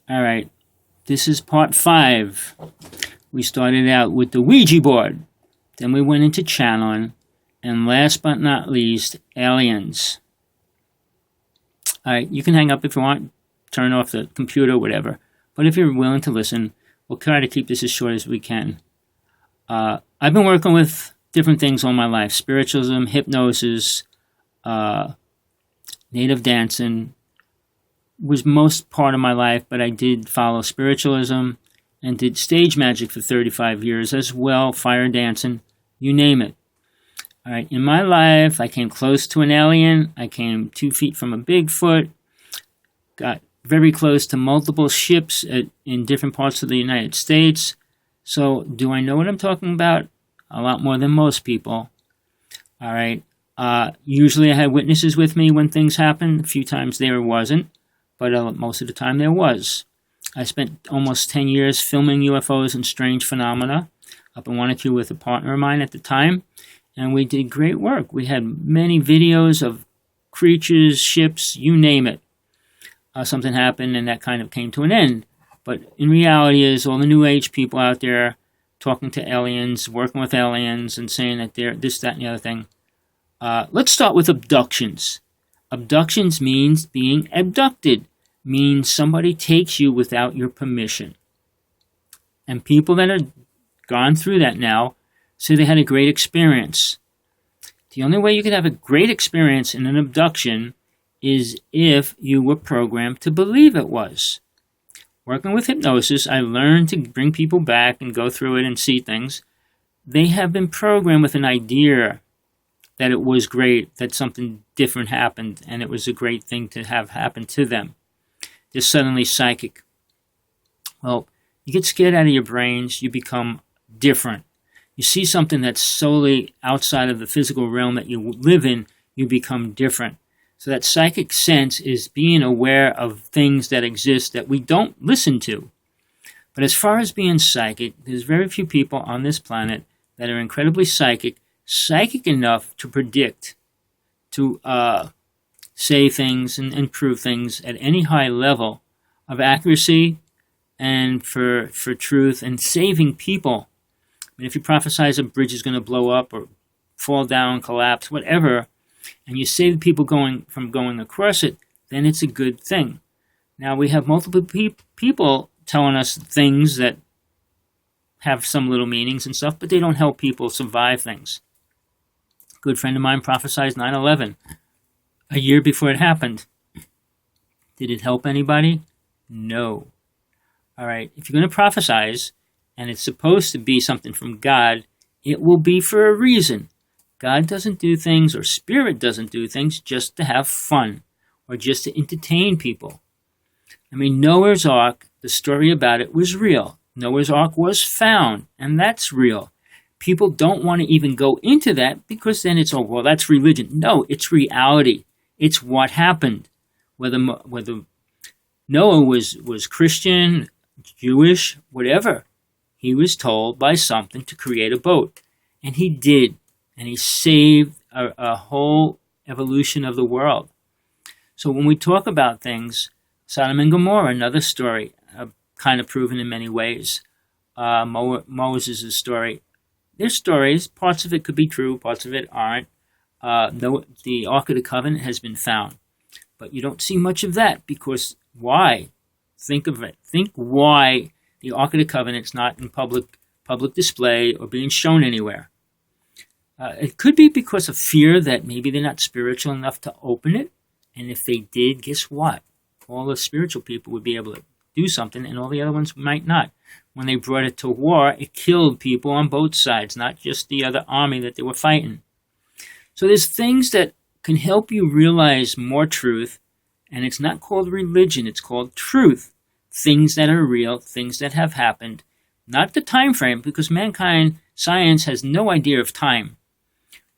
All right, this is part 5. We started out with the Ouija board. Then we went into channeling. And last but not least, aliens. All right, you can hang up if you want, turn off the computer, whatever. But if you're willing to listen, we'll try to keep this as short as we can. I've been working with different things all my life. Spiritualism, hypnosis, native dancing was most part of my life, but I did follow spiritualism and did stage magic for 35 years as well, fire dancing, you name it. All right, in my life, I came close to an alien. I came 2 feet from a Bigfoot. Got very close to multiple ships in different parts of the United States. So, do I know what I'm talking about? A lot more than most people. All right. Usually I had witnesses with me when things happened. A few times there wasn't, but most of the time there was. I spent almost 10 years filming UFOs and strange phenomena up in Wanacue with a partner of mine at the time. And we did great work. We had many videos of creatures, ships, you name it. Something happened and that kind of came to an end. But in reality is all the New Age people out there talking to aliens, working with aliens, and saying that they're this, that, and the other thing. Let's start with abductions. Abductions means being abducted. Means somebody takes you without your permission. And people that have gone through that now say they had a great experience. The only way you could have a great experience in an abduction is if you were programmed to believe it was. Working with hypnosis, I learned to bring people back and go through it and see things. They have been programmed with an idea that it was great, that something different happened, and it was a great thing to have happen to them. They're suddenly psychic. Well, you get scared out of your brains, you become different. You see something that's solely outside of the physical realm that you live in, you become different. So that psychic sense is being aware of things that exist that we don't listen to. But as far as being psychic, there's very few people on this planet that are incredibly psychic enough to predict, to say things and prove things at any high level of accuracy and for truth and saving people. I mean, if you prophesize a bridge is going to blow up or fall down, collapse, whatever, and you save people from going across it, then it's a good thing. Now, we have multiple people telling us things that have some little meanings and stuff, but they don't help people survive things. A good friend of mine prophesied 9/11 a year before it happened. Did it help anybody? No. All right, if you're going to prophesize, and it's supposed to be something from God, it will be for a reason. God doesn't do things, or Spirit doesn't do things just to have fun, or just to entertain people. I mean, Noah's Ark, the story about it was real. Noah's Ark was found, and that's real. People don't want to even go into that because then it's, oh, well, that's religion. No, it's reality. It's what happened. Whether Noah was Christian, Jewish, whatever, he was told by something to create a boat. And he did. And he saved a whole evolution of the world. So when we talk about things, Sodom and Gomorrah, another story, kind of proven in many ways. Moses' story. There's stories. Parts of it could be true. Parts of it aren't. The Ark of the Covenant has been found. But you don't see much of that because why? Think of it. Think why the Ark of the Covenant's not in public display or being shown anywhere. It could be because of fear that maybe they're not spiritual enough to open it. And if they did, guess what? All the spiritual people would be able to do something and all the other ones might not. When they brought it to war, it killed people on both sides, not just the other army that they were fighting. So there's things that can help you realize more truth, and it's not called religion, it's called truth. Things that are real, things that have happened. Not the time frame, because mankind, science has no idea of time.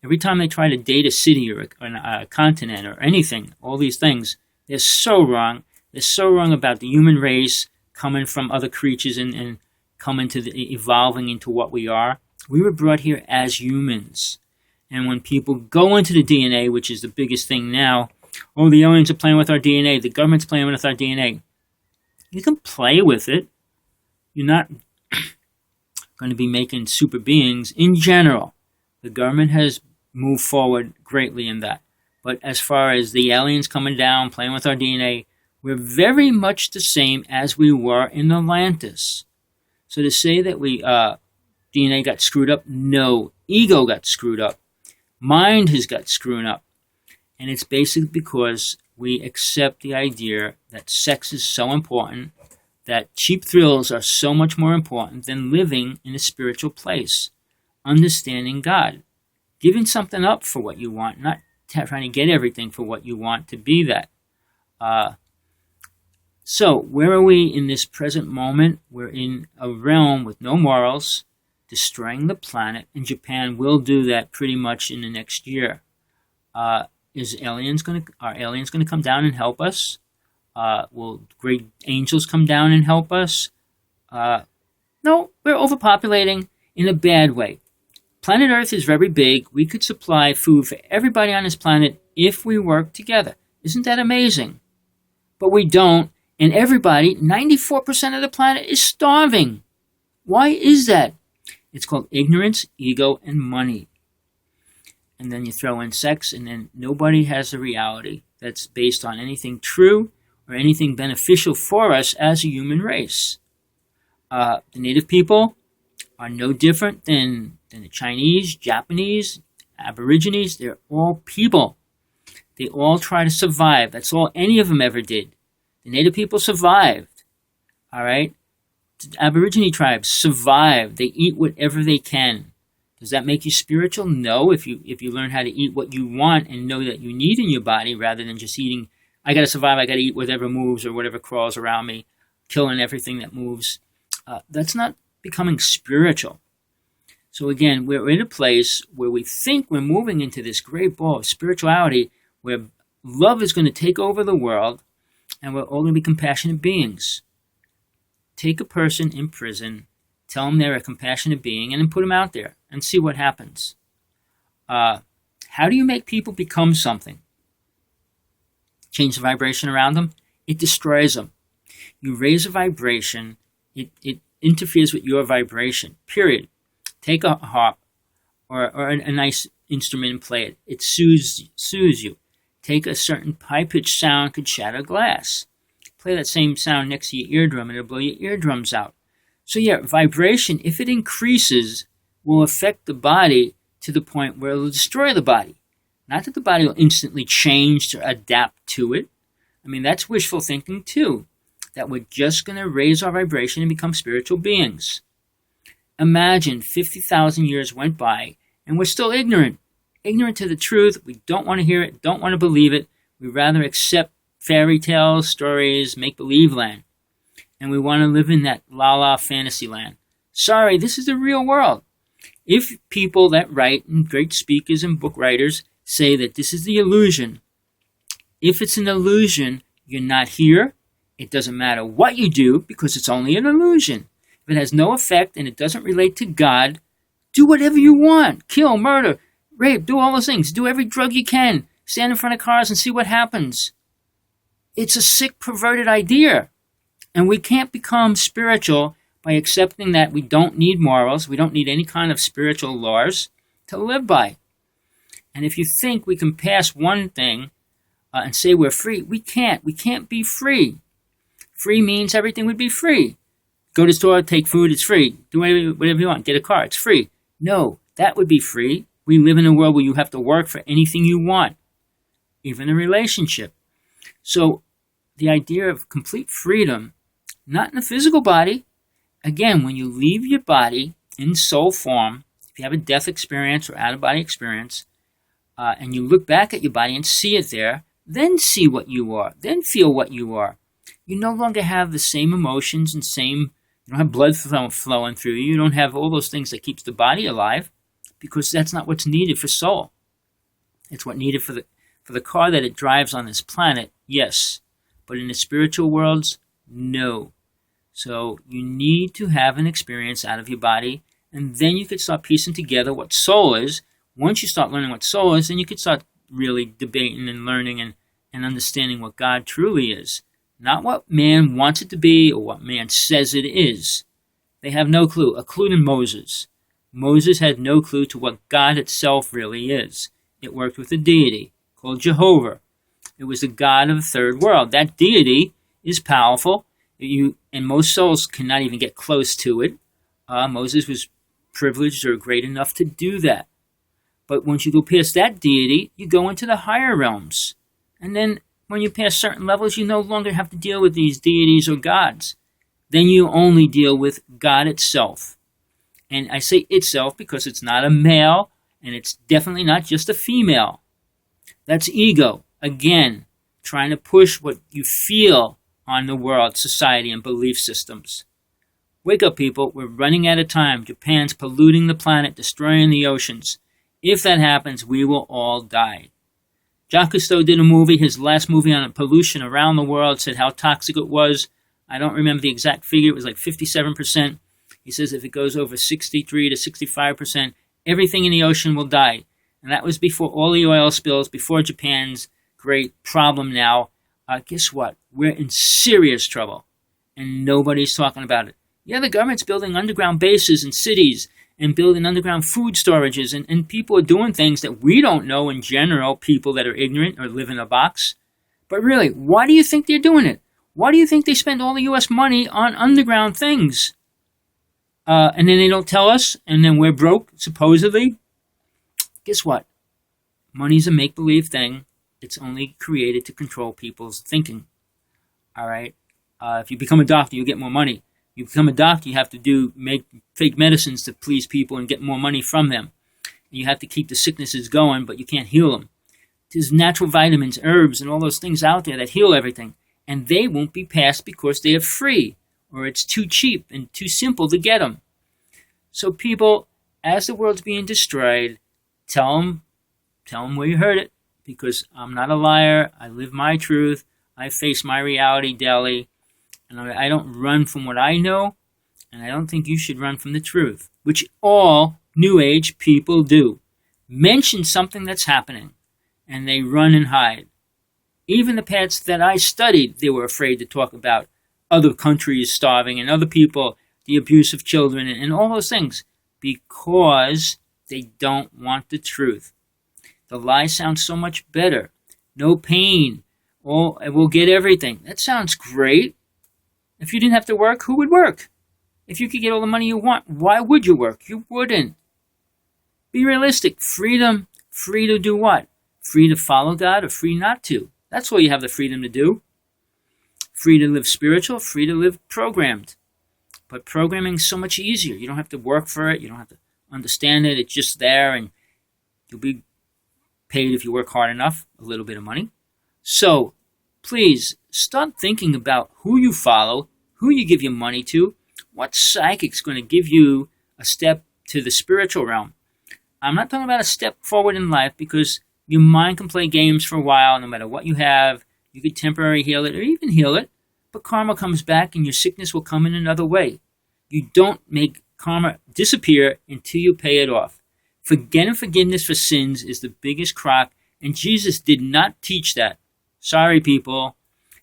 Every time they try to date a city or a continent or anything, all these things, they're so wrong. They're so wrong about the human race coming from other creatures and coming to evolving into what we are. We were brought here as humans. And when people go into the DNA, which is the biggest thing now, oh, the aliens are playing with our DNA, the government's playing with our DNA. You can play with it. You're not going to be making super beings in general. The government has moved forward greatly in that. But as far as the aliens coming down, playing with our DNA, we're very much the same as we were in Atlantis. So to say that we DNA got screwed up, no. Ego got screwed up. Mind has got screwed up. And it's basically because we accept the idea that sex is so important, that cheap thrills are so much more important than living in a spiritual place, understanding God, giving something up for what you want, not trying to get everything for what you want to be that. So where are we in this present moment? We're in a realm with no morals, destroying the planet, and Japan will do that pretty much in the next year. Are aliens going to come down and help us? Will great angels come down and help us? No, we're overpopulating in a bad way. Planet Earth is very big. We could supply food for everybody on this planet if we work together. Isn't that amazing? But we don't, and everybody, 94% of the planet, is starving. Why is that? It's called ignorance, ego, and money. And then you throw in sex, and then nobody has a reality that's based on anything true or anything beneficial for us as a human race. The native people are no different than the Chinese, Japanese, Aborigines. They're all people. They all try to survive. That's all any of them ever did. The native people survived. All right? The Aborigine tribes survived. They eat whatever they can. Does that make you spiritual? No, if you learn how to eat what you want and know that you need in your body rather than just eating, I got to survive, I got to eat whatever moves or whatever crawls around me, killing everything that moves. That's not becoming spiritual. So again, we're in a place where we think we're moving into this great ball of spirituality where love is going to take over the world and we're all going to be compassionate beings. Take a person in prison, tell them they're a compassionate being, and then put them out there and see what happens. How do you make people become something? Change the vibration around them? It destroys them. You raise a vibration, it interferes with your vibration, period. Take a harp or a nice instrument and play it. It soothes you. Take a certain high-pitched sound, could shatter glass. Play that same sound next to your eardrum and it'll blow your eardrums out. So yeah, vibration, if it increases, will affect the body to the point where it will destroy the body. Not that the body will instantly change to adapt to it. I mean, that's wishful thinking too. That we're just going to raise our vibration and become spiritual beings. Imagine 50,000 years went by and we're still ignorant. Ignorant to the truth. We don't want to hear it, don't want to believe it. We rather accept fairy tales, stories, make-believe land. And we want to live in that la-la fantasy land. Sorry, this is the real world. If people that write, and great speakers and book writers, say that this is the illusion, if it's an illusion, you're not here. It doesn't matter what you do because it's only an illusion. If it has no effect and it doesn't relate to God, do whatever you want. Kill, murder, rape, do all those things. Do every drug you can. Stand in front of cars and see what happens. It's a sick, perverted idea. And we can't become spiritual by accepting that we don't need morals, we don't need any kind of spiritual laws to live by. And if you think we can pass one thing and say we're free, we can't. We can't be free. Free means everything would be free. Go to the store, take food, it's free. Do whatever you want, get a car, it's free. No, that would be free. We live in a world where you have to work for anything you want, even a relationship. So the idea of complete freedom, not in the physical body. Again, when you leave your body in soul form, if you have a death experience or out-of-body experience, and you look back at your body and see it there, then see what you are, then feel what you are. You no longer have the same emotions and you don't have blood flowing through you. You don't have all those things that keeps the body alive because that's not what's needed for soul. It's what's needed for the car that it drives on this planet, yes. But in the spiritual worlds, no. So you need to have an experience out of your body, and then you could start piecing together what soul is. Once you start learning what soul is, then you could start really debating and learning and understanding what God truly is. Not what man wants it to be or what man says it is. They have no clue, including Moses. Moses had no clue to what God itself really is. It worked with a deity called Jehovah. It was the God of the third world. That deity is powerful, and most souls cannot even get close to it. Moses was privileged or great enough to do that. But once you go past that deity, you go into the higher realms. And then when you pass certain levels, you no longer have to deal with these deities or gods. Then you only deal with God itself. And I say itself because it's not a male, and it's definitely not just a female. That's ego. Again, trying to push what you feel on the world, society, and belief systems. Wake up, people. We're running out of time. Japan's polluting the planet, destroying the oceans. If that happens, we will all die. Jacques Cousteau did a movie, his last movie on pollution around the world, said how toxic it was. I don't remember the exact figure. It was like 57%. He says if it goes over 63 to 65%, everything in the ocean will die. And that was before all the oil spills, before Japan's great problem now. Guess what? We're in serious trouble. And nobody's talking about it. Yeah, the government's building underground bases in cities and building underground food storages. And people are doing things that we don't know in general, people that are ignorant or live in a box. But really, why do you think they're doing it? Why do you think they spend all the U.S. money on underground things? And then they don't tell us, and then we're broke, supposedly. Guess what? Money's a make-believe thing. It's only created to control people's thinking. All right? If you become a doctor, you get more money. You become a doctor, you have to make fake medicines to please people and get more money from them. And you have to keep the sicknesses going, but you can't heal them. There's natural vitamins, herbs, and all those things out there that heal everything. And they won't be passed because they are free, or it's too cheap and too simple to get them. So people, as the world's being destroyed, tell them where you heard it, because I'm not a liar. I live my truth. I face my reality daily. And I don't run from what I know, and I don't think you should run from the truth, which all New Age people do. Mention something that's happening, and they run and hide. Even the paths that I studied, they were afraid to talk about other countries starving and other people, the abuse of children, and all those things, because they don't want the truth. The lie sounds so much better. No pain. We'll get everything. That sounds great. If you didn't have to work, who would work? If you could get all the money you want, why would you work? You wouldn't. Be realistic. Freedom. Free to do what? Free to follow God or free not to? That's what you have the freedom to do. Free to live spiritual, free to live programmed. But programming is so much easier. You don't have to work for it. You don't have to understand it. It's just there, and you'll be paid if you work hard enough, a little bit of money. So, please, start thinking about who you follow, who you give your money to, what psychic's going to give you a step to the spiritual realm. I'm not talking about a step forward in life, because your mind can play games for a while. No matter what you have, you could temporarily heal it or even heal it, but karma comes back and your sickness will come in another way. You don't make karma disappear until you pay it off. Forgiveness for sins is the biggest crock, and Jesus did not teach that. Sorry, people.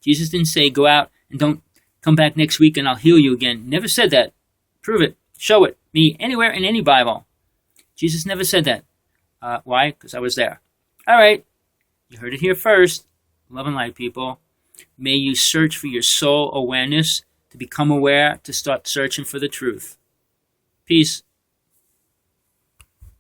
Jesus didn't say, go out and don't come back next week and I'll heal you again. Never said that. Prove it. Show it. Me. Anywhere in any Bible. Jesus never said that. Why? Because I was there. All right. You heard it here first. Love and light, people. May you search for your soul awareness, to become aware, to start searching for the truth. Peace.